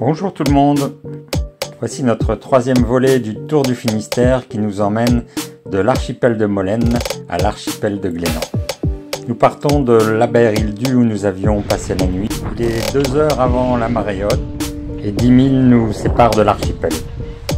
Bonjour tout le monde. Voici notre troisième volet du Tour du Finistère qui nous emmène de l'archipel de Molène à l'archipel de Glénan. Nous partons de l'Aber-Île-Du où nous avions passé la nuit. Il est 2 heures avant la marée haute et 10 milles nous séparent de l'archipel.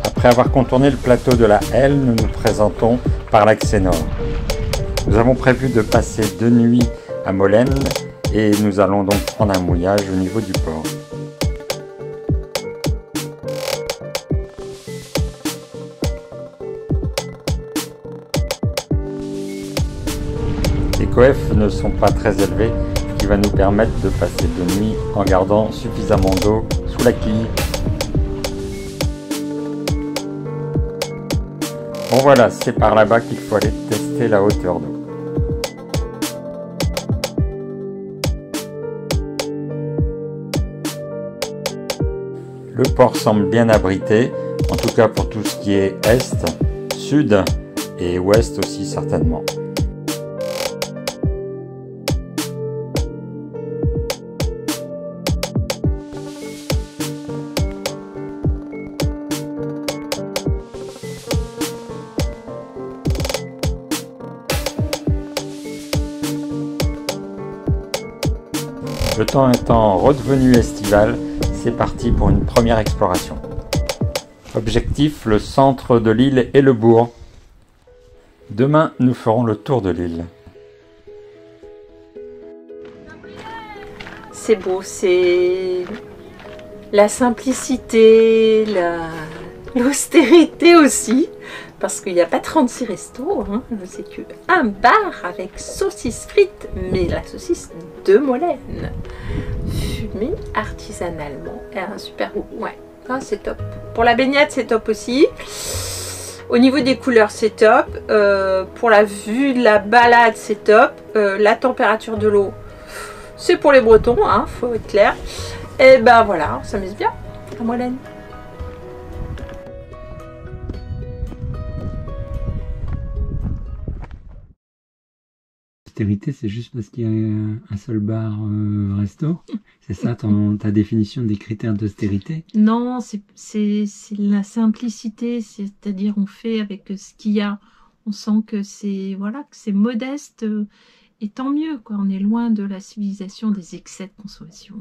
Après avoir contourné le plateau de la Helle, nous nous présentons par l'accès nord. Nous avons prévu de passer 2 nuits à Molène et nous allons donc prendre un mouillage au niveau du port. Les coefs ne sont pas très élevés, ce qui va nous permettre de passer 2 nuits en gardant suffisamment d'eau sous la quille. Bon voilà, c'est par là-bas qu'il faut aller tester la hauteur d'eau. Le port semble bien abrité, en tout cas pour tout ce qui est est, sud et ouest aussi certainement. Le temps étant redevenu estival, c'est parti pour une première exploration. Objectif, le centre de l'île et le bourg. Demain, nous ferons le tour de l'île. C'est beau, c'est la simplicité, l'austérité aussi, parce qu'il n'y a pas 36 restos, hein. C'est qu'un bar avec saucisse frites, mais la saucisse de Molène, fumée artisanalement, et un super goût, ouais, ah, c'est top. Pour la baignade, c'est top aussi. Au niveau des couleurs, c'est top. Pour la vue de la balade, c'est top. La température de l'eau, c'est pour les Bretons, hein, faut être clair. Et ben voilà, on s'amuse bien à Molène. L'austérité, c'est juste parce qu'il y a un seul bar resto? C'est ça ta définition des critères d'austérité? Non, c'est la simplicité, c'est-à-dire on fait avec ce qu'il y a. On sent que c'est voilà, que c'est modeste et tant mieux, quoi. On est loin de la civilisation des excès de consommation.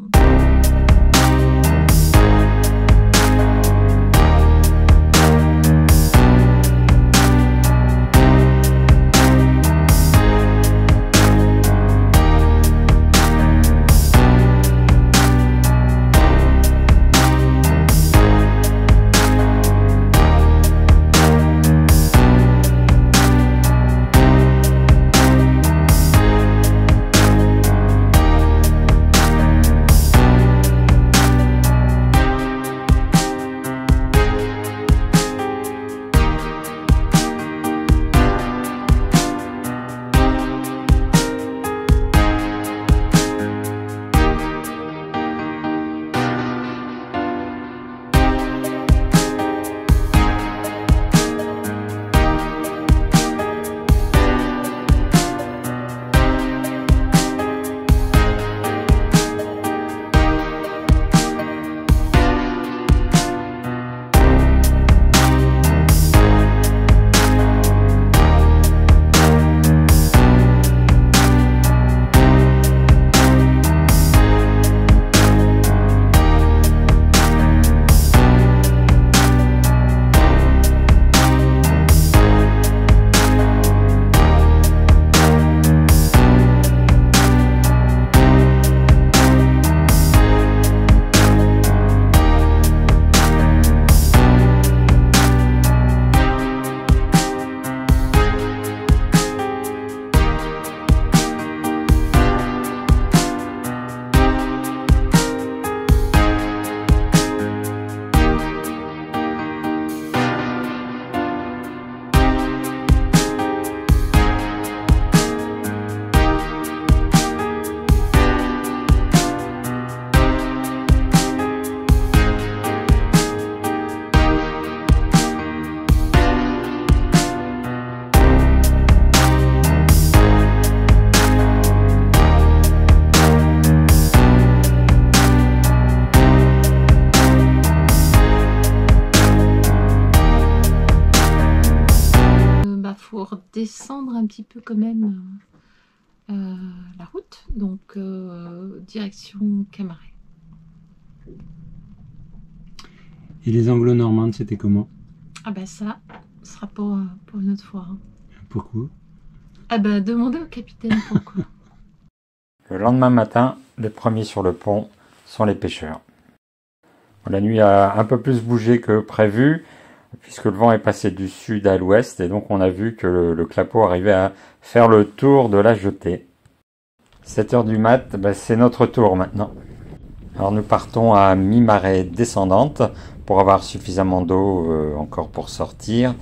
faut redescendre un petit peu quand même la route. Donc, direction Camaret. Et les Anglo-Normandes, c'était comment? Ah bah ça sera pour une autre fois. Hein. Pourquoi? Ah bah demandez au capitaine pourquoi. Le lendemain matin, les premiers sur le pont sont les pêcheurs. La nuit a un peu plus bougé que prévu, puisque le vent est passé du sud à l'ouest, et donc on a vu que le clapot arrivait à faire le tour de la jetée. 7 heures du mat, c'est notre tour maintenant. Alors nous partons à mi-marée descendante, pour avoir suffisamment d'eau encore pour sortir,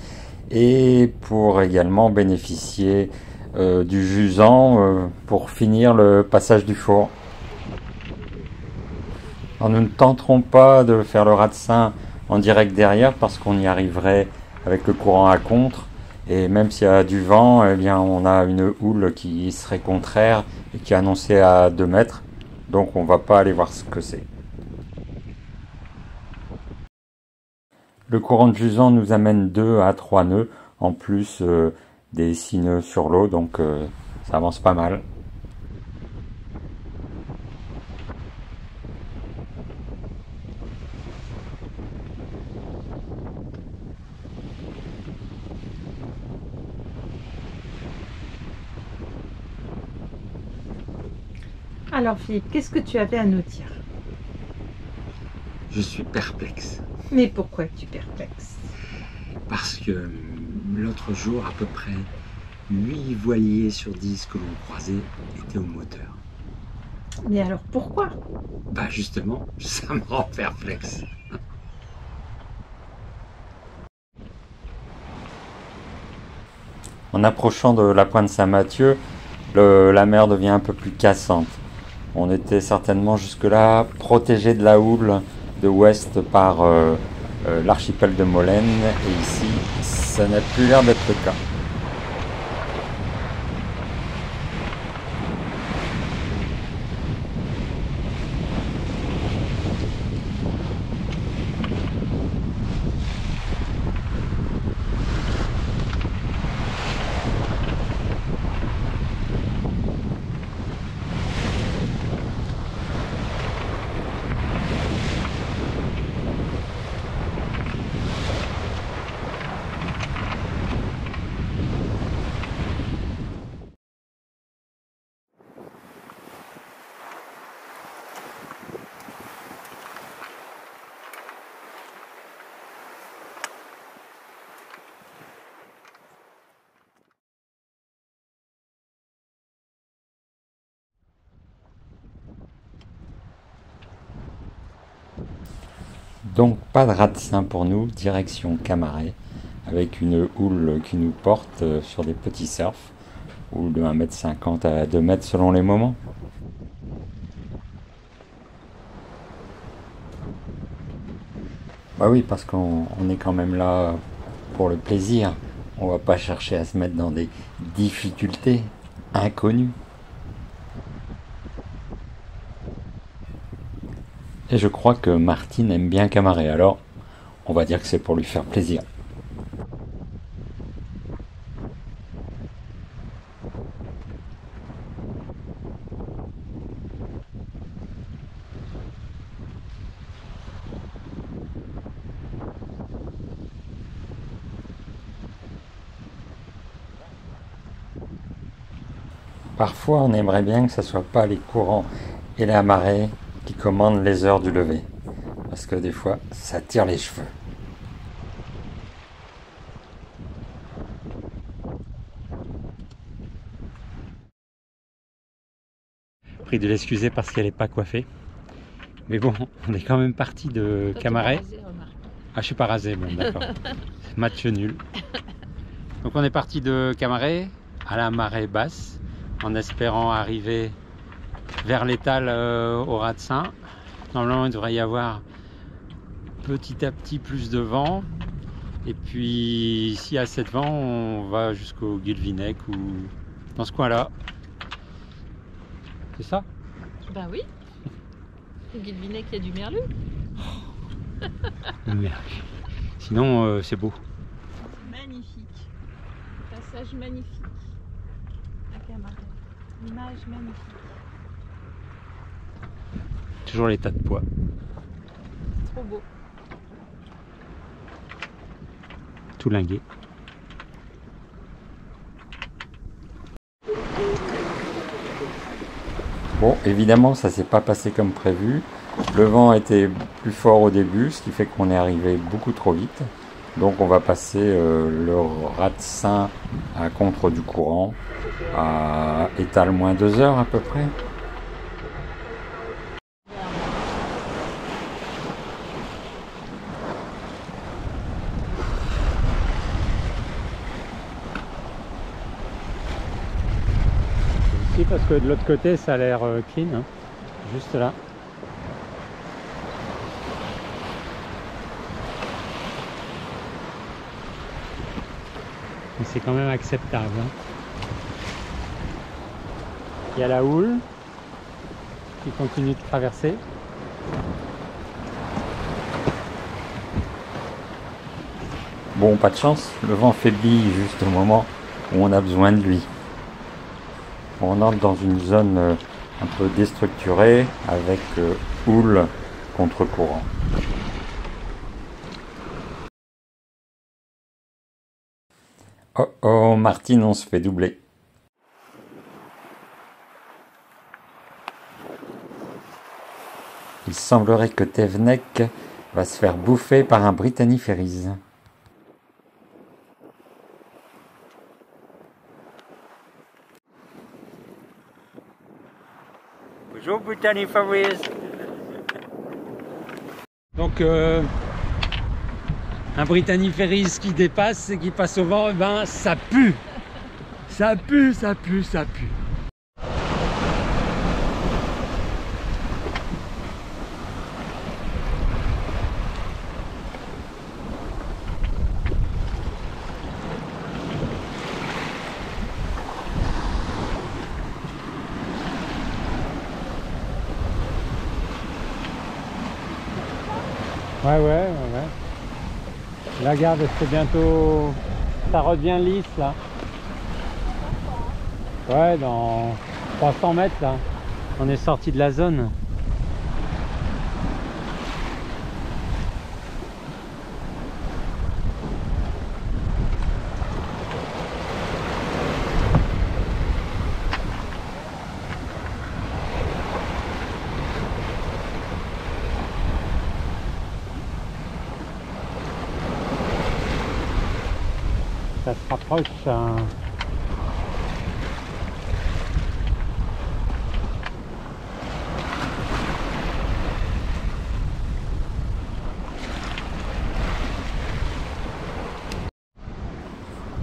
et pour également bénéficier du jusant pour finir le passage du four. Alors nous ne tenterons pas de faire le Ratsin en direct derrière parce qu'on y arriverait avec le courant à contre, et même s'il y a du vent, eh bien on a une houle qui serait contraire et qui est annoncée à 2 mètres, donc on ne va pas aller voir ce que c'est. Le courant de jusant nous amène 2 à 3 nœuds en plus des 6 nœuds sur l'eau, donc ça avance pas mal. Alors Philippe, qu'est-ce que tu avais à nous dire? Je suis perplexe. Mais pourquoi es-tu perplexe? Parce que l'autre jour, à peu près 8 voiliers sur 10 que l'on croisait étaient au moteur. Mais alors pourquoi? Bah justement, ça me rend perplexe. En approchant de la pointe Saint-Mathieu, la mer devient un peu plus cassante. On était certainement jusque-là protégé de la houle de ouest par l'archipel de Molène, et ici, ça n'a plus l'air d'être le cas. Donc pas de Ratsin pour nous, direction Camaret, avec une houle qui nous porte sur des petits surfs, houle de 1,50 m à 2 mètres selon les moments. Bah oui, parce qu'on est quand même là pour le plaisir, on va pas chercher à se mettre dans des difficultés inconnues. Et je crois que Martine aime bien Camaret, alors on va dire que c'est pour lui faire plaisir. Parfois on aimerait bien que ce ne soit pas les courants et la marée qui commandent les heures du lever, parce que des fois ça tire les cheveux. Prie de l'excuser parce qu'elle n'est pas coiffée, mais bon, on est quand même parti de Camaret. Ah, je suis pas rasé, bon d'accord. Match nul. Donc on est parti de Camaret à la marée basse, en espérant arriver vers l'étal au Ratsin. Normalement il devrait y avoir petit à petit plus de vent, et puis s'il y a assez de vent on va jusqu'au Guilvinec ou dans ce coin là. C'est ça? Bah oui. Au Guilvinec il y a du merlu. Le merlu. Sinon c'est beau. Magnifique. Ça paysage magnifique. La camarade. Image magnifique. Toujours les tas de pois. Trop beau. Tout lingué. Bon, évidemment, ça s'est pas passé comme prévu. Le vent était plus fort au début, ce qui fait qu'on est arrivé beaucoup trop vite. Donc on va passer le Ratsin à contre du courant, à étal moins 2 heures à peu près. Ici parce que de l'autre côté ça a l'air clean, hein, juste là. Mais c'est quand même acceptable. Hein. Il y a la houle qui continue de traverser. Bon, pas de chance, le vent faiblit juste au moment où on a besoin de lui. On entre dans une zone un peu déstructurée avec houle contre courant. Oh oh, Martine, on se fait doubler. Il semblerait que Tevnek va se faire bouffer par un Brittany Ferries. Bonjour Brittany Ferries. Donc un Brittany Ferries qui dépasse et qui passe au vent, ben ça pue. Ça pue, ça pue, ça pue. Ouais. La garde, c'est bientôt... Ça redevient lisse là. Ouais, dans 300 mètres là. On est sorti de la zone. Ça se rapproche.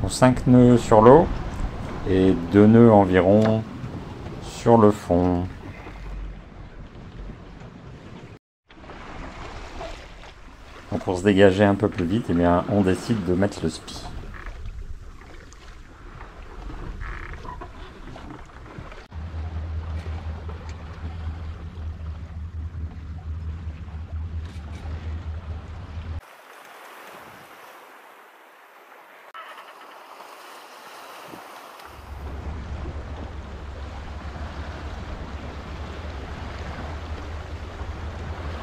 Bon, 5 nœuds sur l'eau et 2 nœuds environ sur le fond. Donc pour se dégager un peu plus vite, eh bien, on décide de mettre le spi.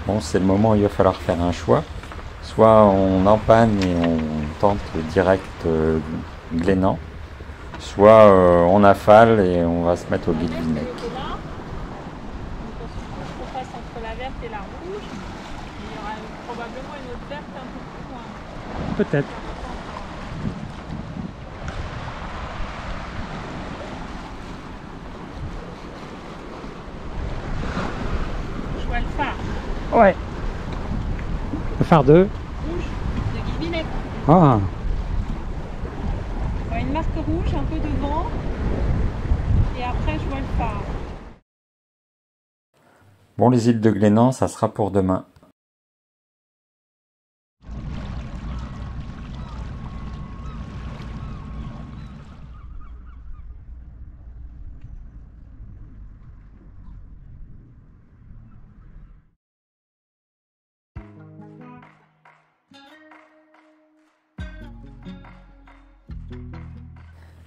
Bon, c'est le moment où il va falloir faire un choix. Soit on empanne et on tente direct Glénan, soit on affale et on va se mettre au Guilvinec. On passe entre la verte et la rouge. Il y aura probablement une autre verte un peu plus loin. Peut-être. Je vois le phare Ouais. Le phare 2. rouge de Guilvinec. Ah. Je vois une marque rouge un peu devant. Et après, je vois le phare. Bon, les îles de Glénan, ça sera pour demain.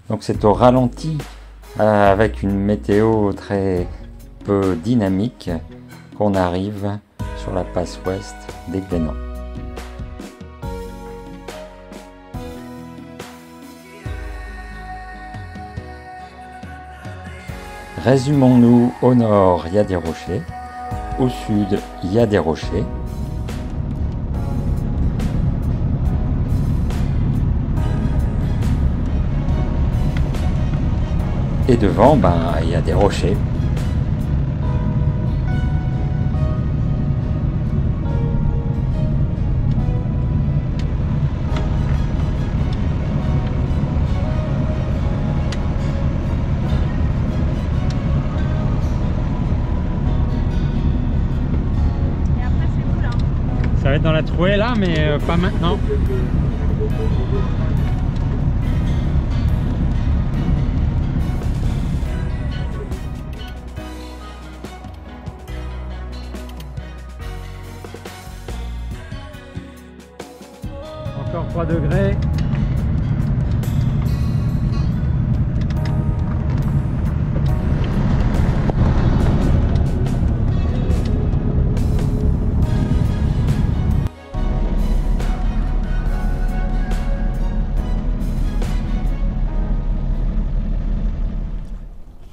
Donc c'est au ralenti, avec une météo très peu dynamique, qu'on arrive sur la passe ouest des Glénans. Résumons-nous, au nord il y a des rochers, au sud il y a des rochers. Et devant, il y a des rochers. Ça va être dans la trouée là, mais pas maintenant. Encore 3 degrés.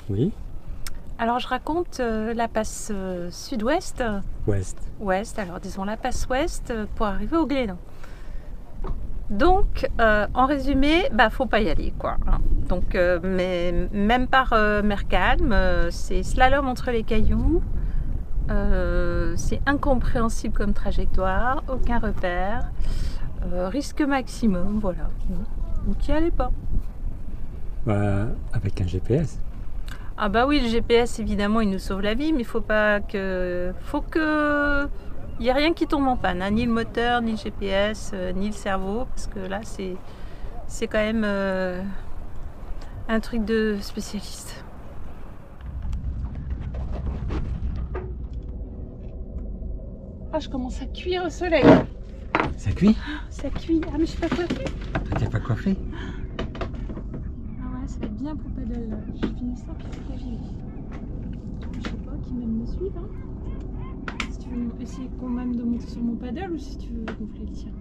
Oui. Alors je raconte la passe sud-ouest, ouest, alors disons la passe ouest pour arriver au Glénan. Donc en résumé, faut pas y aller quoi. Hein. Donc mais même par mer calme, c'est slalom entre les cailloux, c'est incompréhensible comme trajectoire, aucun repère, risque maximum, voilà. Donc y allez pas. Avec un GPS. Ah bah oui, le GPS évidemment il nous sauve la vie, mais il faut que il n'y a rien qui tombe en panne, hein, ni le moteur, ni le GPS, ni le cerveau, parce que là c'est quand même un truc de spécialiste. Ah, je commence à cuire au soleil. Ça cuit? Ça cuit. Ah mais je suis pas coiffée. T'es pas coiffée? Ah ouais, ça va être bien pour paddle là. Je finis ça puis c'est j'y vais. Je sais pas qui même me suivre. Hein. Si tu veux essayer quand même de monter sur mon paddle ou si tu veux gonfler le tien.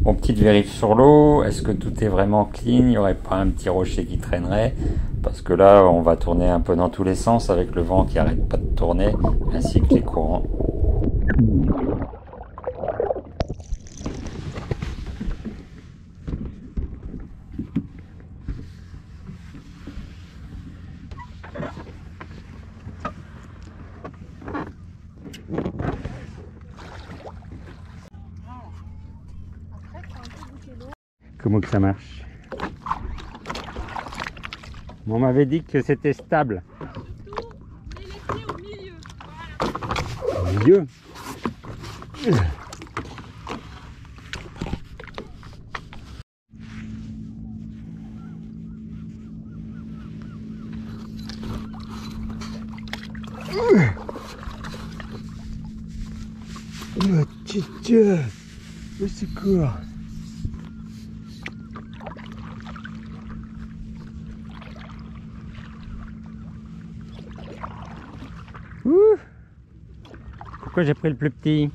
Bon, petite vérif sur l'eau, est-ce que tout est vraiment clean? Il n'y aurait pas un petit rocher qui traînerait? Parce que là, on va tourner un peu dans tous les sens avec le vent qui arrête pas de tourner, ainsi que les courants. Comment que ça marche? On m'avait dit que c'était stable. Surtout, mets les pieds au milieu. Voilà. Au milieu? Oh, tchitcha, au secours. Pourquoi j'ai pris le plus petit?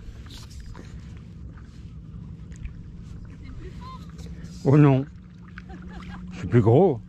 Oh non, je suis plus gros.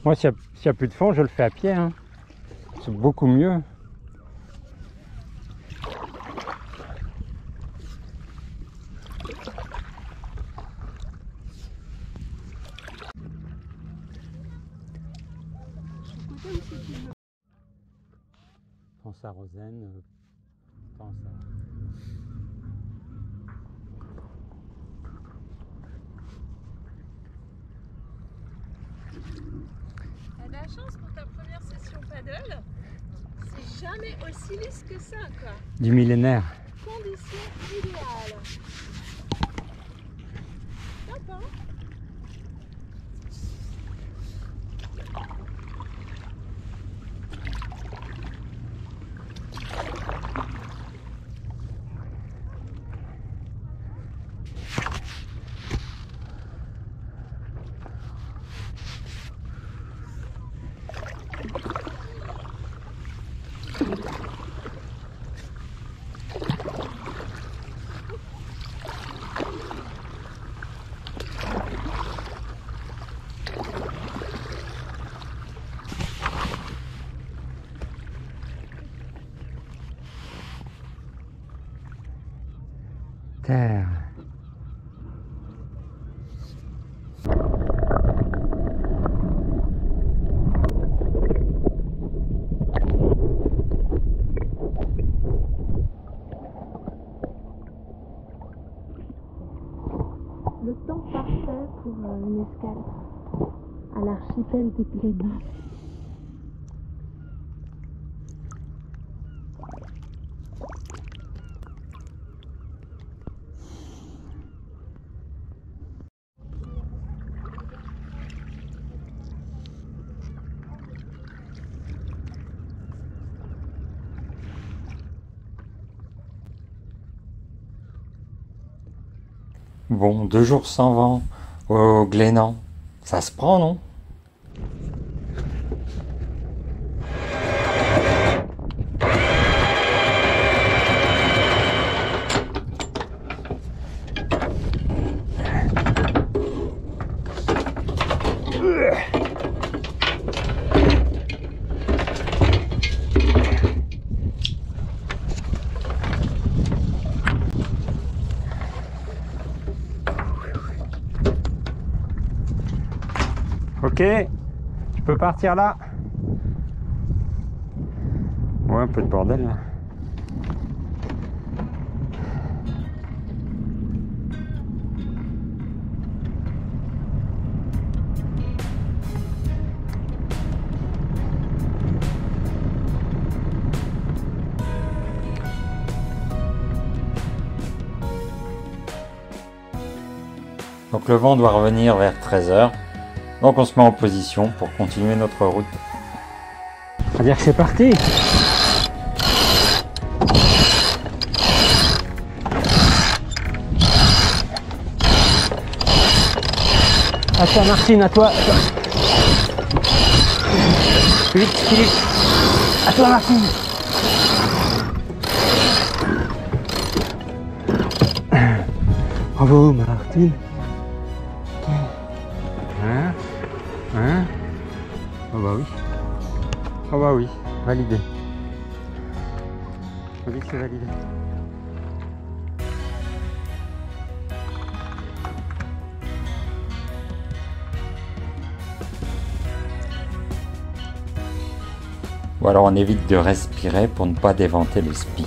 Moi, s'il n'y a plus de fond, je le fais à pied. Hein. C'est beaucoup mieux. pense à Rosen, je pense à... T'as de la chance pour ta première session paddle. C'est jamais aussi lisse que ça, quoi. Du millénaire. Conditions idéales. Top, hein? Terre. Le temps parfait pour une escale à l'archipel des Glénans. Bon, 2 jours sans vent au Glénan, ça se prend, non? Ok, tu peux partir là. Ouais, un peu de bordel là. Donc le vent doit revenir vers 13 h. Donc on se met en position pour continuer notre route. On va dire que c'est parti. À toi Martine, à toi. Vite, Philippe. À toi Martine. Bravo Martine. Hein? Oh bah oui. Oh bah oui, validé. On dit que c'est validé. Ou alors on évite de respirer pour ne pas déventer le spi.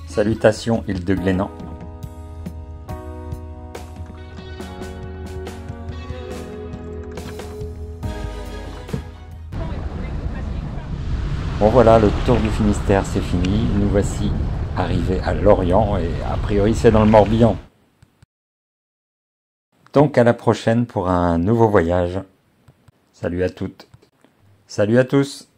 Salutations île de Glénan. Bon voilà, le tour du Finistère c'est fini. Nous voici arrivés à Lorient et a priori c'est dans le Morbihan. Donc à la prochaine pour un nouveau voyage. Salut à toutes. Salut à tous.